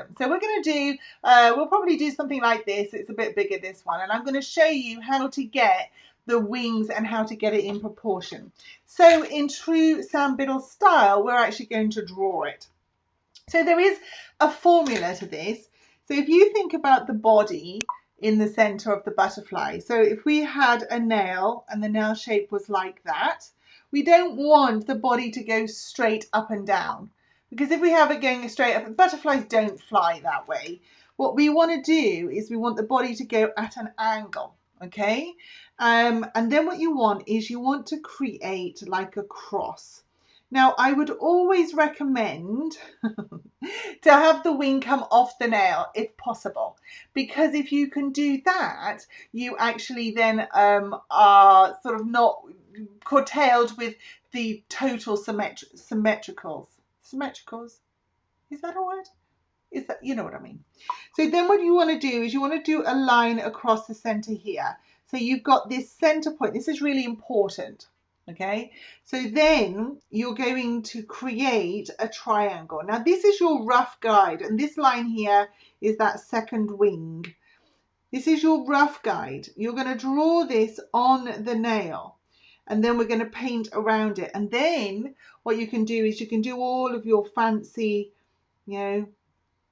bottom. So we're going to do, we'll probably do something like this. It's a bit bigger, this one, and I'm going to show you how to get the wings and how to get it in proportion. So in true Sam Biddle style, we're actually going to draw it. So there is a formula to this. So if you think about the body in the center of the butterfly, so if we had a nail and the nail shape was like that, we don't want the body to go straight up and down, because if we have it going straight up, butterflies don't fly that way. What we want to do is we want the body to go at an angle, okay? And then what you want is you want to create like a cross. Now, I would always recommend to have the wing come off the nail if possible, because if you can do that, you actually then are sort of not curtailed with the total symmetricals. Symmetricals? Is that a word? Is that, you know what I mean? So then what you want to do is you want to do a line across the center here. So you've got this center point. This is really important. Okay, so then you're going to create a triangle. Now this is your rough guide, and this line here is that second wing. This is your rough guide. You're going to draw this on the nail, and then we're going to paint around it. And then what you can do is you can do all of your fancy, you know,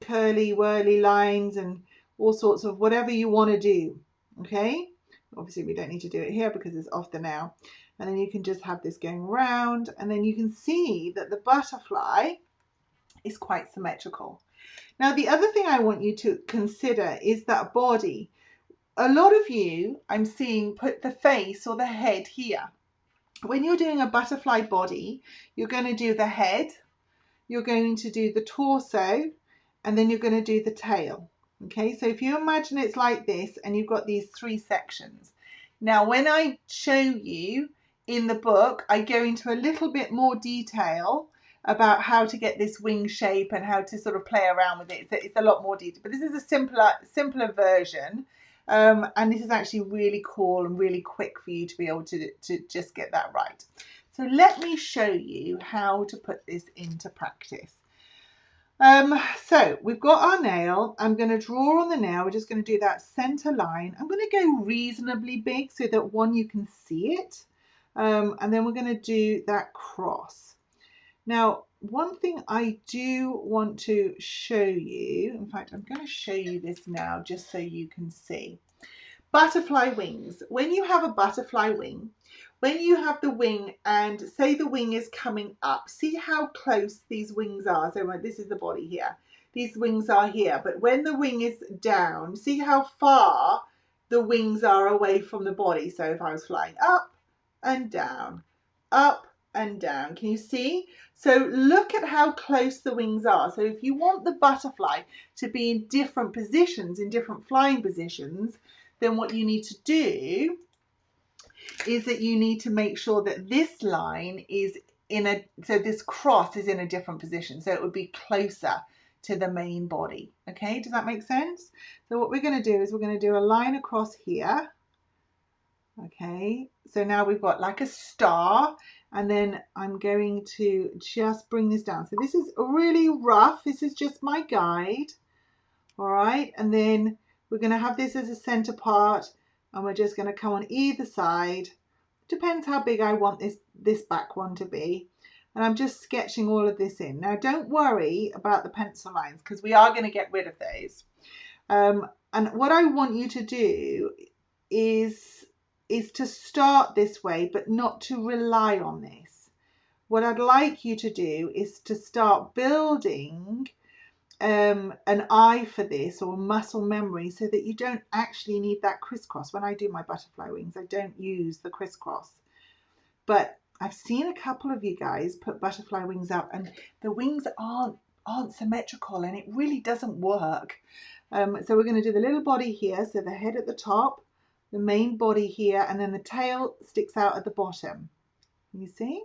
curly whirly lines and all sorts of whatever you want to do. Okay, obviously we don't need to do it here because it's off the nail. And then you can just have this going round, and then you can see that the butterfly is quite symmetrical. Now, the other thing I want you to consider is that body. A lot of you, I'm seeing, put the face or the head here. When you're doing a butterfly body, you're going to do the head, you're going to do the torso, and then you're going to do the tail. Okay, so if you imagine it's like this, and you've got these three sections. Now, when I show you in the book, I go into a little bit more detail about how to get this wing shape and how to sort of play around with it. It's a lot more detail, but this is a simpler version, and this is actually really cool and really quick for you to be able to just get that right. So let me show you how to put this into practice. So we've got our nail. I'm going to draw on the nail. We're just going to do that center line. I'm going to go reasonably big so that one, you can see it. And then we're going to do that cross. Now, one thing I do want to show you, in fact, I'm going to show you this now just so you can see. Butterfly wings. When you have a butterfly wing, when you have the wing and say the wing is coming up, see how close these wings are. So this is the body here. These wings are here. But when the wing is down, see how far the wings are away from the body. So if I was flying up and down, up and down, can you see? So look at how close the wings are. So if you want the butterfly to be in different positions, in different flying positions, then what you need to do is that you need to make sure that this line is in a, so this cross is in a different position. So it would be closer to the main body. Okay, does that make sense? So what we're going to do is we're going to do a line across here. Okay, so now we've got like a star, and then I'm going to just bring this down. So this is really rough. This is just my guide. All right, and then we're going to have this as a center part, and we're just going to come on either side. Depends how big I want this back one to be. And I'm just sketching all of this in. Now, don't worry about the pencil lines because we are going to get rid of those. And what I want you to do is to start this way, but not to rely on this. What I'd like you to do is to start building an eye for this, or muscle memory, so that you don't actually need that crisscross. When I do my butterfly wings, I don't use the crisscross. But I've seen a couple of you guys put butterfly wings up and the wings aren't symmetrical, and it really doesn't work. So we're going to do the little body here, so the head at the top, the main body here, and then the tail sticks out at the bottom. You see?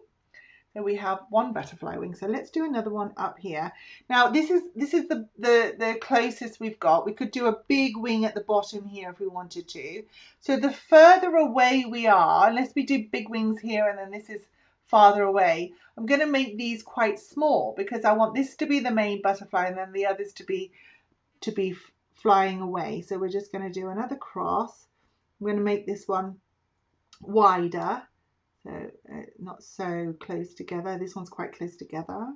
So we have one butterfly wing. So let's do another one up here. Now this is the closest we've got. We could do a big wing at the bottom here if we wanted to. So the further away we are, unless we do big wings here and then this is farther away, I'm going to make these quite small because I want this to be the main butterfly and then the others to be to be flying away. So we're just going to do another cross. I'm going to make this one wider, so not so close together. This one's quite close together.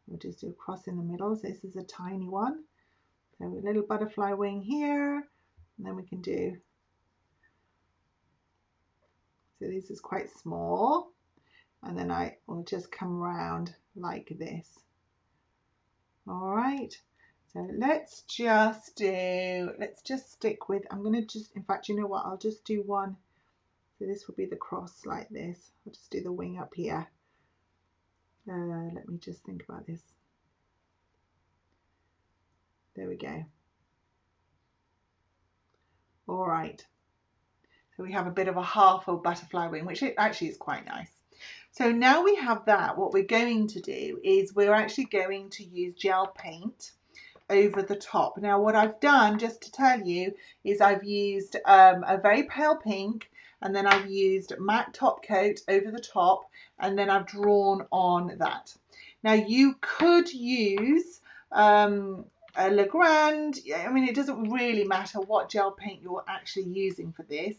We'll just do a cross in the middle. So this is a tiny one. So a little butterfly wing here, and then we can do, so this is quite small, and then I will just come around like this. All right, so let's just stick with, I'm going to just, in fact, you know what, I'll just do one. So this will be the cross like this. I'll just do the wing up here. Let me just think about this. There we go. All right. So we have a bit of a half a butterfly wing, which it actually is quite nice. So now we have that, what we're going to do is we're actually going to use gel paint over the top. Now what I've done, just to tell you, is I've used a very pale pink, and then I've used matte top coat over the top, and then I've drawn on that. Now you could use a Legrand. I mean, it doesn't really matter what gel paint you're actually using for this.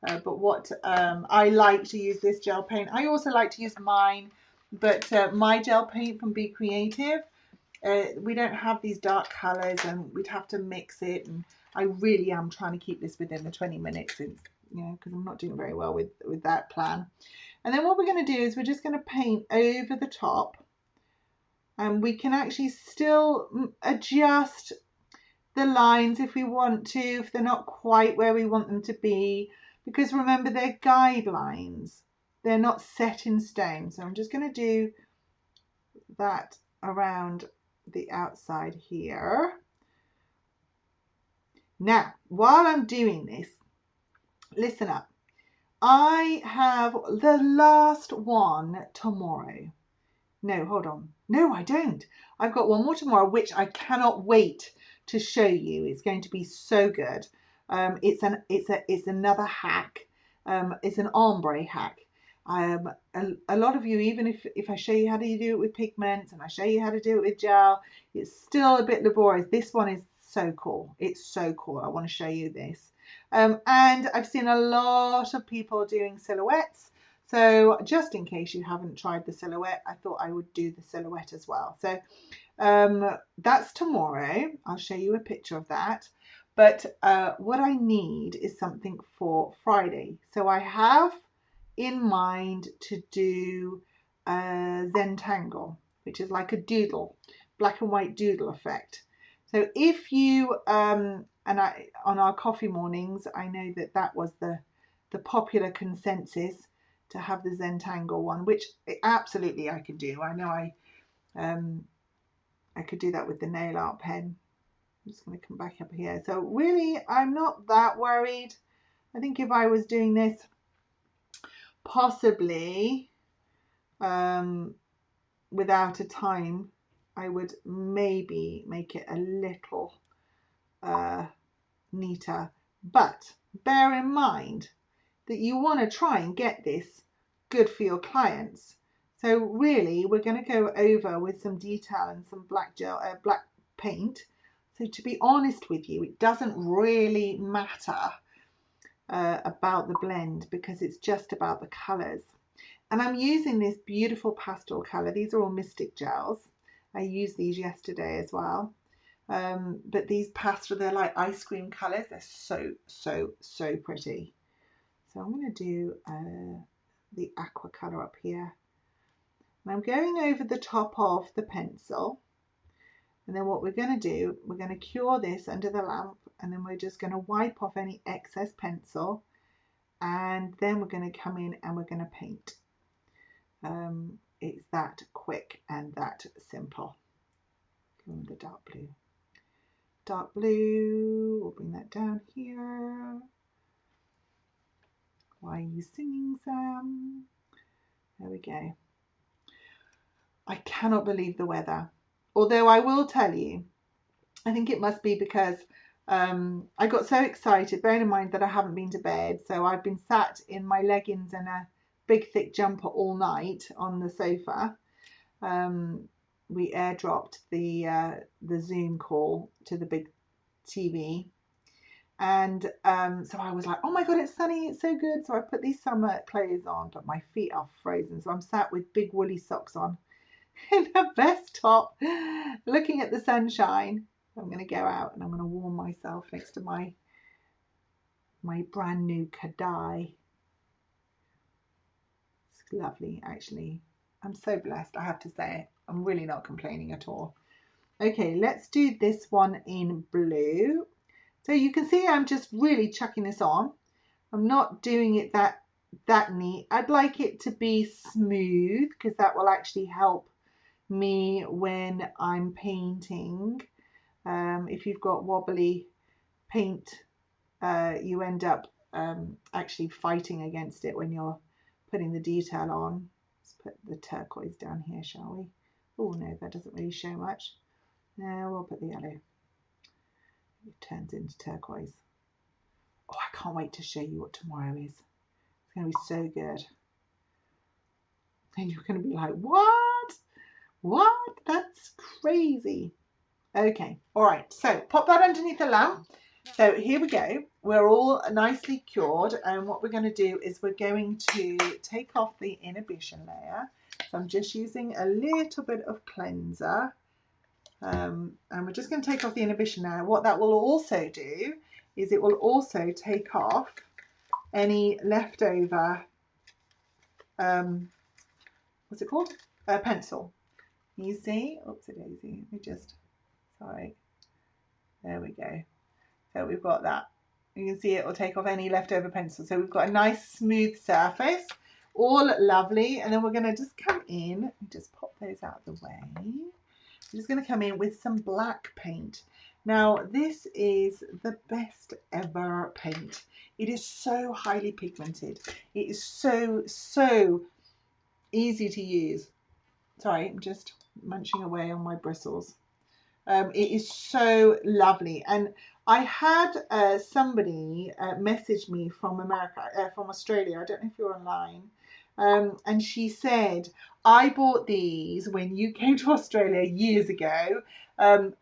But what I like to use this gel paint. I also like to use mine, but my gel paint from Be Creative, we don't have these dark colours, and we'd have to mix it. And I really am trying to keep this within the 20 minutes, you know, because I'm not doing very well with that plan. And then what we're going to do is we're just going to paint over the top, and we can actually still adjust the lines if we want to, if they're not quite where we want them to be. Because remember, they're guidelines. They're not set in stone. So I'm just going to do that around the outside here. Now, while I'm doing this, listen up. I have the last one tomorrow. No, hold on. No, I don't. I've got one more tomorrow, which I cannot wait to show you. It's going to be so good. It's another hack. It's an ombre hack. A lot of you, even if I show you how to do it with pigments and I show you how to do it with gel, it's still a bit laborious. This one is so cool. It's so cool. I want to show you this. And I've seen a lot of people doing silhouettes. So just in case you haven't tried the silhouette, I thought I would do the silhouette as well. So that's tomorrow. I'll show you a picture of that. But what I need is something for Friday. So I have in mind to do a Zentangle, which is like a doodle, black and white doodle effect. So if you, on our coffee mornings, I know that was the popular consensus to have the Zentangle one, which absolutely I can do. I know I could do that with the nail art pen. I'm just going to come back up here. So really, I'm not that worried. I think if I was doing this, possibly without a time, I would maybe make it a little neater. But bear in mind that you want to try and get this good for your clients. So really, we're going to go over with some detail and some black paint. So to be honest with you, it doesn't really matter about the blend, because it's just about the colours. And I'm using this beautiful pastel colour. These are all Mystic gels. I used these yesterday as well. But these pastel, they're like ice cream colours. They're so pretty. So I'm going to do the aqua colour up here. And I'm going over the top of the pencil. And then what we're going to do, we're going to cure this under the lamp, and then we're just going to wipe off any excess pencil, and then we're going to come in and we're going to paint. It's that quick and that simple. The dark blue. Dark blue, we'll bring that down here. Why are you singing, Sam? There we go. I cannot believe the weather. Although I will tell you, I think it must be because I got so excited, bearing in mind that I haven't been to bed. So I've been sat in my leggings and a big thick jumper all night on the sofa. We airdropped the Zoom call to the big TV. And so I was like, oh my God, it's sunny, it's so good. So I put these summer clothes on, but my feet are frozen. So I'm sat with big woolly socks on in a vest top, looking at the sunshine. I'm going to go out and I'm going to warm myself next to my brand new Kadai. It's lovely, actually. I'm so blessed, I have to say. I'm really not complaining at all. Okay, let's do this one in blue. So you can see I'm just really chucking this on. I'm not doing it that neat. I'd like it to be smooth because that will actually help me when I'm painting. If you've got wobbly paint, you end up actually fighting against it when you're putting the detail on. Let's put the turquoise down here, shall we? Oh no, that doesn't really show much. No, we'll put the yellow. It turns into turquoise. Oh, I can't wait to show you what tomorrow is. It's going to be so good. And you're going to be like, what? What? That's crazy. Okay, all right. So pop that underneath the lamp. So here we go. We're all nicely cured. And what we're going to do is we're going to take off the inhibition layer. So I'm just using a little bit of cleanser. And we're just going to take off the inhibition now. What that will also do is it will also take off any leftover, what's it called? Pencil. You see? Oops, a daisy. Let me just, sorry. There we go. So we've got that. You can see it will take off any leftover pencil. So we've got a nice smooth surface, all lovely. And then we're going to just come in and just pop those out of the way. I'm just going to come in with some black paint. Now, this is the best ever paint. It is so highly pigmented. It is so easy to use. Sorry, I'm just munching away on my bristles. It is so lovely. And I had somebody message me from America, from Australia. I don't know if you're online. And she said, I bought these when you came to Australia years ago, and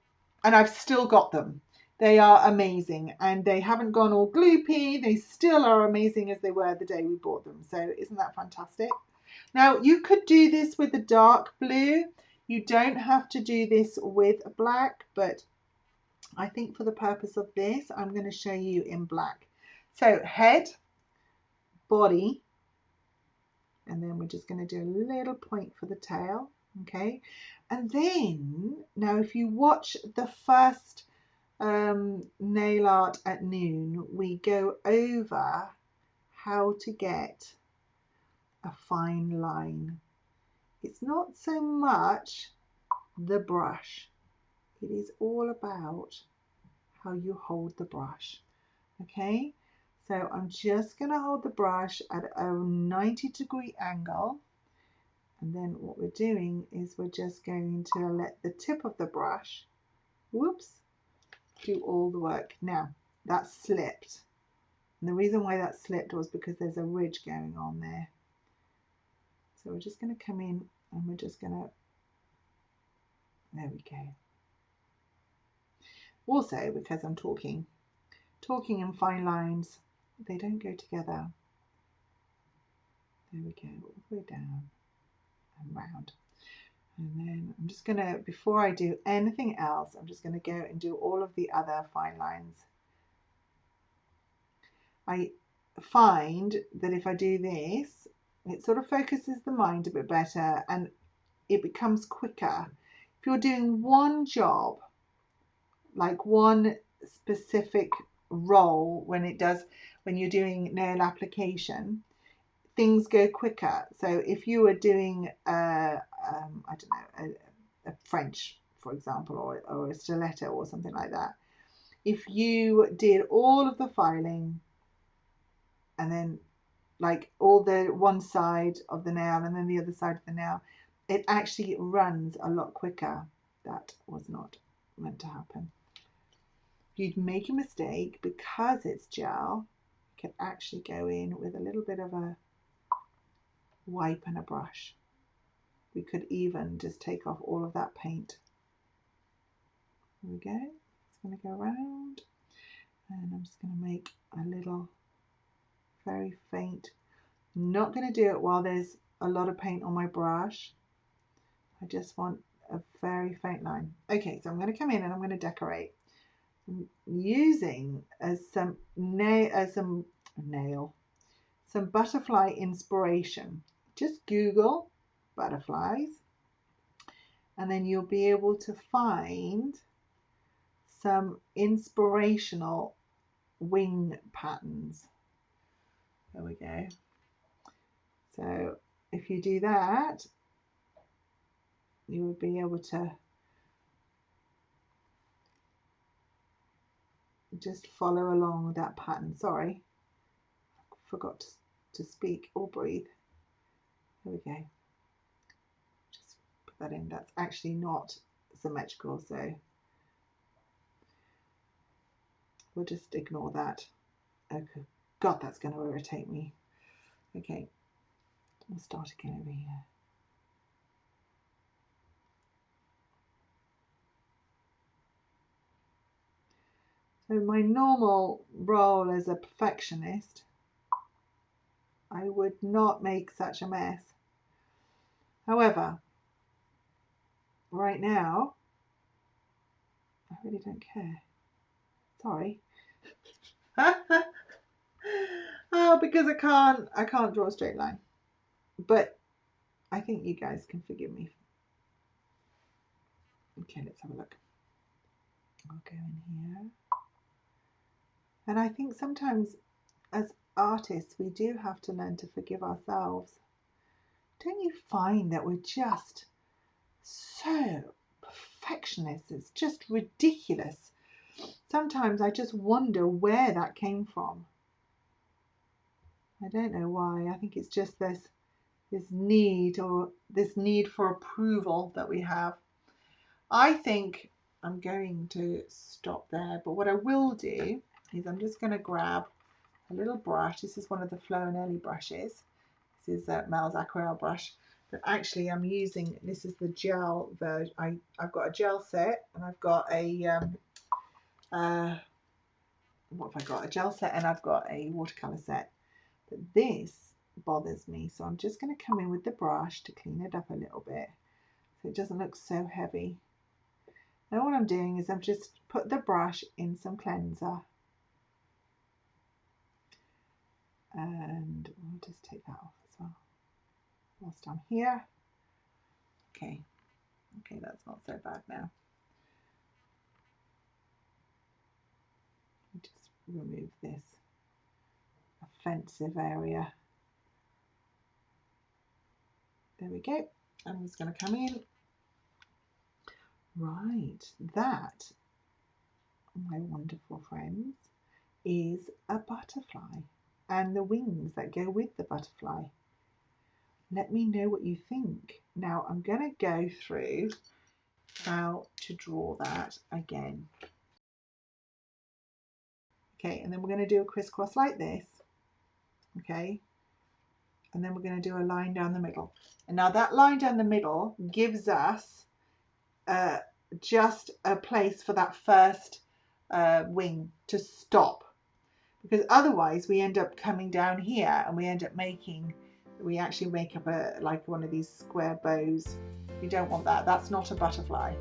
I've still got them. They are amazing, and they haven't gone all gloopy. They still are amazing as they were the day we bought them. So isn't that fantastic? Now, you could do this with the dark blue. You don't have to do this with black, but I think for the purpose of this, I'm going to show you in black. So head, body, and then we're just going to do a little point for the tail, okay? And then, now if you watch the first nail art at noon, we go over how to get a fine line. It's not so much the brush. It is all about how you hold the brush, okay? So I'm just going to hold the brush at a 90-degree angle, and then what we're doing is we're just going to let the tip of the brush, whoops, do all the work. Now, that slipped. And the reason why that slipped was because there's a ridge going on there. So we're just going to come in and we're just going to, there we go. Also, because I'm talking in fine lines, they don't go together. There we go, all the way down and round. And then I'm just going to, before I do anything else, I'm just going to go and do all of the other fine lines. I find that if I do this, it sort of focuses the mind a bit better and it becomes quicker. If you're doing one job, like one specific role when you're doing nail application, things go quicker. So if you were doing I don't know, a French, for example, or a stiletto or something like that, if you did all of the filing and then like all the one side of the nail and then the other side of the nail, it actually runs a lot quicker. That was not meant to happen. You'd make a mistake because it's gel. You could actually go in with a little bit of a wipe and a brush. We could even just take off all of that paint. There we go. Let's going to go around, and I'm just going to make a little very faint. I'm not going to do it while there's a lot of paint on my brush. I just want a very faint line. Okay, so I'm going to come in and I'm going to decorate. I'm using some butterfly inspiration. Just Google butterflies, and then you'll be able to find some inspirational wing patterns. There we go. So if you do that, you will be able to just follow along with that pattern. Sorry, I forgot to speak or breathe. There we go. Just put that in. That's actually not symmetrical, so we'll just ignore that. Okay. God, that's going to irritate me. Okay, we'll start again over here. So my normal role as a perfectionist, I would not make such a mess. However, right now, I really don't care. Sorry. Oh, because I can't draw a straight line. But I think you guys can forgive me. Okay, let's have a look. I'll go in here. And I think sometimes as artists, we do have to learn to forgive ourselves. Don't you find that we're just so perfectionist? It's just ridiculous. Sometimes I just wonder where that came from. I don't know why. I think it's just this need for approval that we have. I think I'm going to stop there, but what I will do is I'm just going to grab a little brush. This is one of the Flow and Early brushes. This is Mel's Aquarelle brush, but actually I'm using, this is the gel version. I've got a gel set, and I've got a what have I got? A gel set, and I've got a watercolor set. But this bothers me, so I'm just going to come in with the brush to clean it up a little bit so it doesn't look so heavy. Now what I'm doing is I've just put the brush in some cleanser, and I'll just take that off as well whilst I'm here. Okay, that's not so bad now. Just remove this offensive area. There we go. I'm just going to come in. Right, that, my wonderful friends, is a butterfly and the wings that go with the butterfly. Let me know what you think. Now I'm going to go through how to draw that again. Okay, and then we're going to do a crisscross like this. Okay, and then we're going to do a line down the middle. And now that line down the middle gives us just a place for that first wing to stop, because otherwise we end up coming down here and we end up we actually make up like one of these square bows. We don't want that. That's not a butterfly.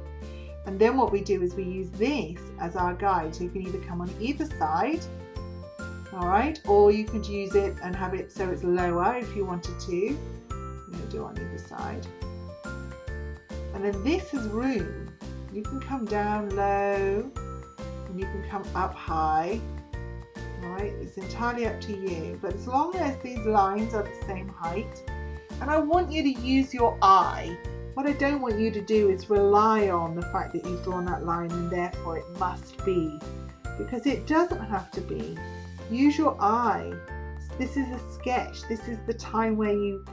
And then what we do is we use this as our guide, so you can either come on either side, all right, or you could use it and have it so it's lower if you wanted to. I'm going to do it on either side. And then this is room. You can come down low and you can come up high. All right, it's entirely up to you. But as long as these lines are the same height, and I want you to use your eye. What I don't want you to do is rely on the fact that you've drawn that line and therefore it must be, because it doesn't have to be. Use your eye. This is a sketch. This is the time where you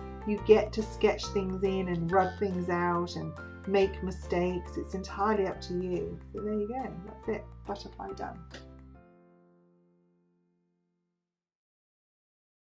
get to sketch things in and rub things out and make mistakes. It's entirely up to you. So there you go. That's it. Butterfly done.